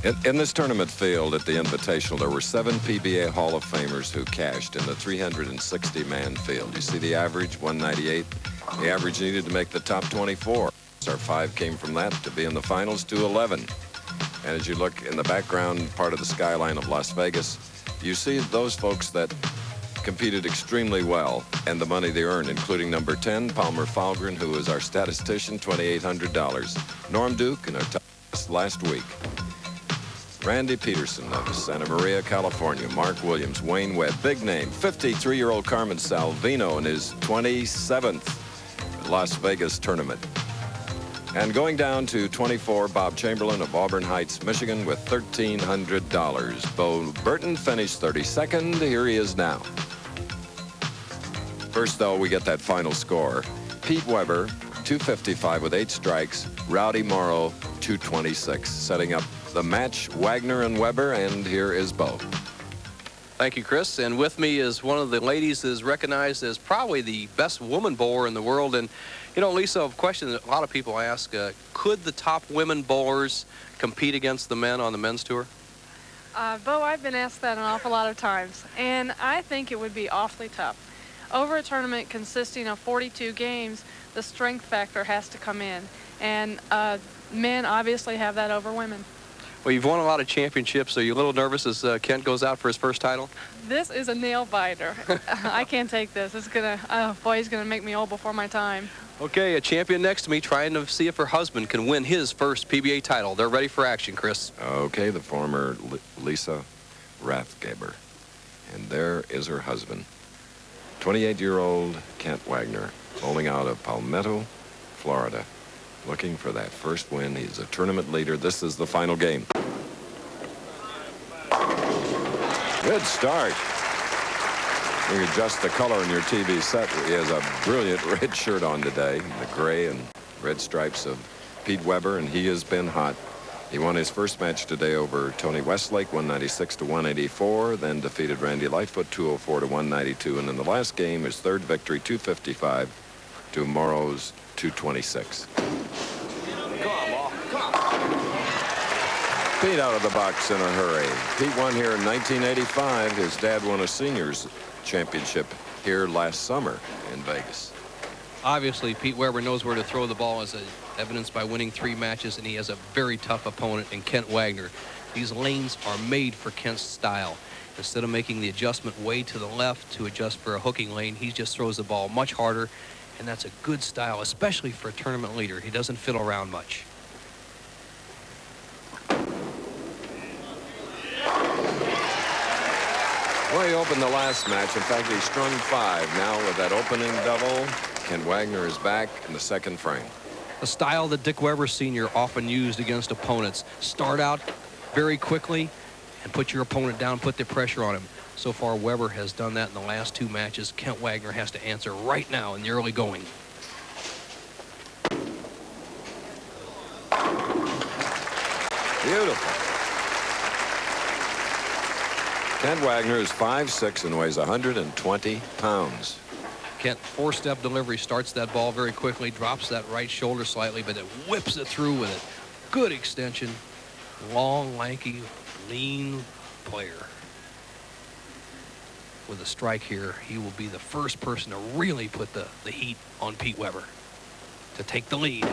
In this tournament field at the Invitational, there were 7 PBA Hall of Famers who cashed in the 360-man field. You see the average, 198. The average needed to make the top 24. Our 5 came from that to be in the finals, 211. And as you look in the background part of the skyline of Las Vegas, you see those folks that competed extremely well and the money they earned, including number 10, Palmer Falgren, who was our statistician, $2,800. Norm Duke in our top last week. Randy Peterson of Santa Maria, California. Mark Williams, Wayne Webb, big name. 53-year-old Carmen Salvino in his 27th Las Vegas tournament. And going down to 24, Bob Chamberlain of Auburn Heights, Michigan, with $1,300. Bo Burton finished 32nd. Here he is now. First, though, we get that final score. Pete Weber, 255 with 8 strikes. Rowdy Morrow, 226, setting up the match, Wagner and Weber, and here is Bo. Thank you, Chris. And with me is one of the ladies that is recognized as probably the best woman bowler in the world. And, you know, Lisa, a question that a lot of people ask, could the top women bowlers compete against the men on the men's tour? Bo, I've been asked that an awful lot of times, and I think it would be awfully tough. Over a tournament consisting of 42 games, the strength factor has to come in, and men obviously have that over women. Well, you've won a lot of championships. Are you a little nervous as Kent goes out for his first title? This is a nail biter. I can't take this. It's gonna, oh boy, he's gonna make me old before my time. Okay, a champion next to me trying to see if her husband can win his first PBA title. They're ready for action, Chris. Okay, the former Lisa Rathgeber. And there is her husband, 28-year-old Kent Wagner, bowling out of Palmetto, Florida, looking for that first win. He's a tournament leader. This is the final game. Good start. You adjust the color in your TV set. He has a brilliant red shirt on today, the gray and red stripes of Pete Weber, and he has been hot. He won his first match today over Tony Westlake, 196 to 184, then defeated Randy Lightfoot, 204 to 192, and in the last game, his third victory, 255 to Morrow's 226. Pete out of the box in a hurry. Pete won here in 1985. His dad won a seniors championship here last summer in Vegas. Obviously, Pete Weber knows where to throw the ball, as evidenced by winning 3 matches, and he has a very tough opponent in Kent Wagner. These lanes are made for Kent's style. Instead of making the adjustment way to the left to adjust for a hooking lane, he just throws the ball much harder, and that's a good style, especially for a tournament leader. He doesn't fiddle around much. Well, he opened the last match. In fact, he strung 5. Now with that opening double, Kent Wagner is back in the second frame. A style that Dick Weber Sr. often used against opponents. Start out very quickly and put your opponent down, put the pressure on him. So far, Weber has done that in the last 2 matches. Kent Wagner has to answer right now in the early going. Beautiful. Kent Wagner is 5'6" and weighs 120 pounds. Kent, 4-step delivery, starts that ball very quickly, drops that right shoulder slightly, but it whips it through with it. Good extension. Long, lanky, lean player. With a strike here, he will be the first person to really put the heat on Pete Weber to take the lead.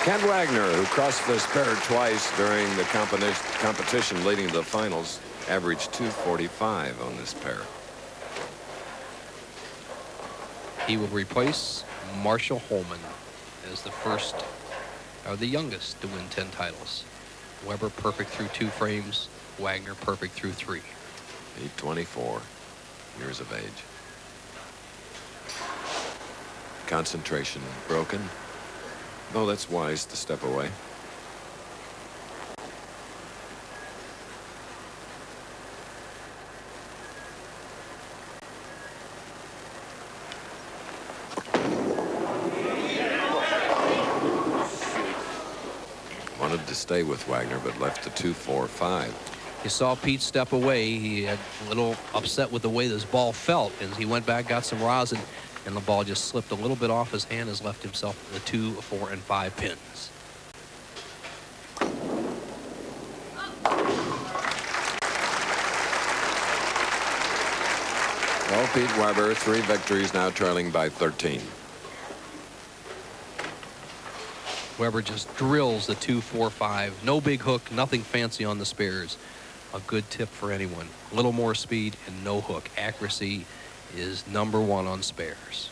Kent Wagner, who crossed this pair twice during the competition leading to the finals, averaged 245 on this pair. He will replace Marshall Holman as the first, or the youngest, to win 10 titles. Weber perfect through 2 frames. Wagner perfect through 3. He's 24 years of age. Concentration broken. Oh, that's wise to step away. Wanted to stay with Wagner, but left the 2-4-5. You saw Pete step away. He had a little upset with the way this ball felt as he went back, got some rosin, and the ball just slipped a little bit off his hand, has left himself the 2, 4, and 5 pins. Well, Pete Weber, 3 victories, now trailing by 13. Weber just drills the 2-4-5. No big hook, nothing fancy on the spares. A good tip for anyone. A little more speed and no hook. Accuracy is #1 on spares.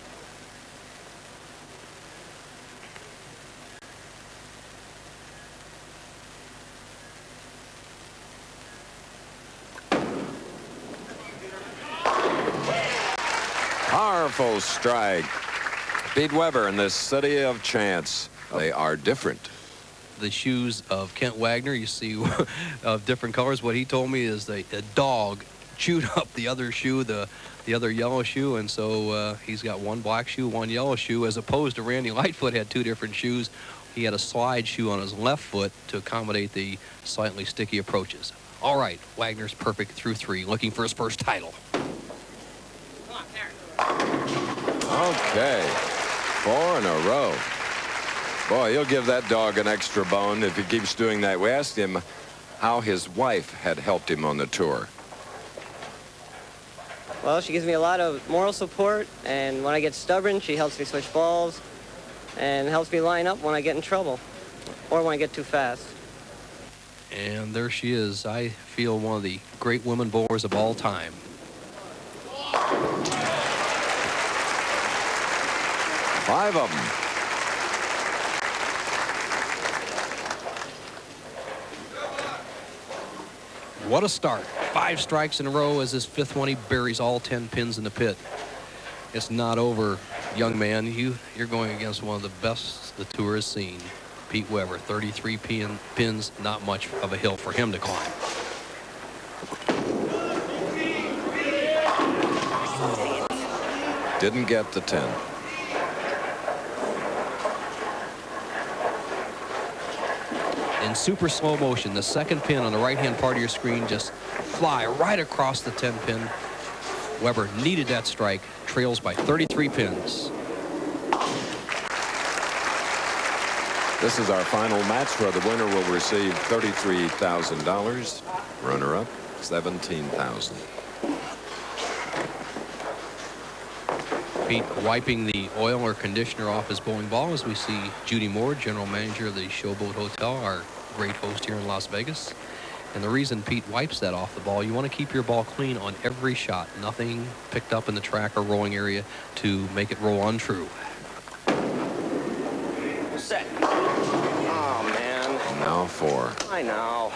Powerful strike. Pete Weber in this city of chance. They are different. The shoes of Kent Wagner, you see, of different colors. What he told me is a dog chewed up the other shoe, the other yellow shoe, and so he's got one black shoe, one yellow shoe, as opposed to Randy Lightfoot had 2 different shoes. He had a slide shoe on his left foot to accommodate the slightly sticky approaches. All right, Wagner's perfect through 3, looking for his first title. Okay, 4 in a row. Boy, you'll give that dog an extra bone if he keeps doing that. We asked him how his wife had helped him on the tour. Well, she gives me a lot of moral support, and when I get stubborn, she helps me switch balls and helps me line up when I get in trouble or when I get too fast. And there she is. I feel one of the great women bowlers of all time. Five of them. What a start. 5 strikes in a row as his 5th one. He buries all 10 pins in the pit. It's not over, young man. You're going against one of the best the tour has seen. Pete Weber, 33 pins, not much of a hill for him to climb. Didn't get the 10. In super slow motion, the 2nd pin on the right-hand part of your screen just fly right across the 10 pin. Weber needed that strike, trails by 33 pins. This is our final match where the winner will receive $33,000. Runner-up, $17,000. Pete wiping the oil or conditioner off his bowling ball as we see Judy Moore, general manager of the Showboat Hotel, our great host here in Las Vegas. And the reason Pete wipes that off the ball, you want to keep your ball clean on every shot. Nothing picked up in the track or rolling area to make it roll untrue. Set. Oh, man. Now 4. I know.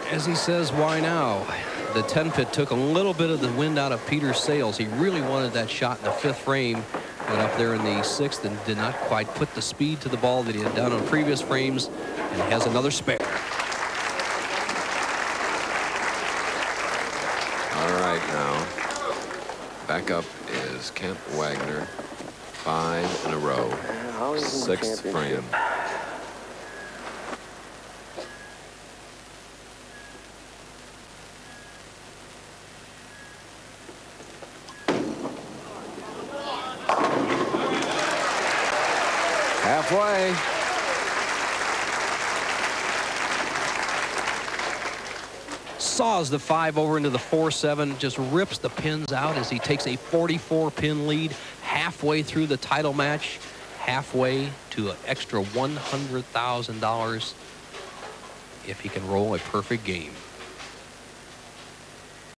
As he says, why now? The 10 pit took a little bit of the wind out of Peter's sails. He really wanted that shot in the 5th frame. Went up there in the 6th and did not quite put the speed to the ball that he had done on previous frames, and has another spare. All right, now. Back up is Kent Wagner. 5 in a row. 6th frame. Halfway. Saws the 5 over into the 4-7, just rips the pins out as he takes a 44-pin lead halfway through the title match, halfway to an extra $100,000 if he can roll a perfect game.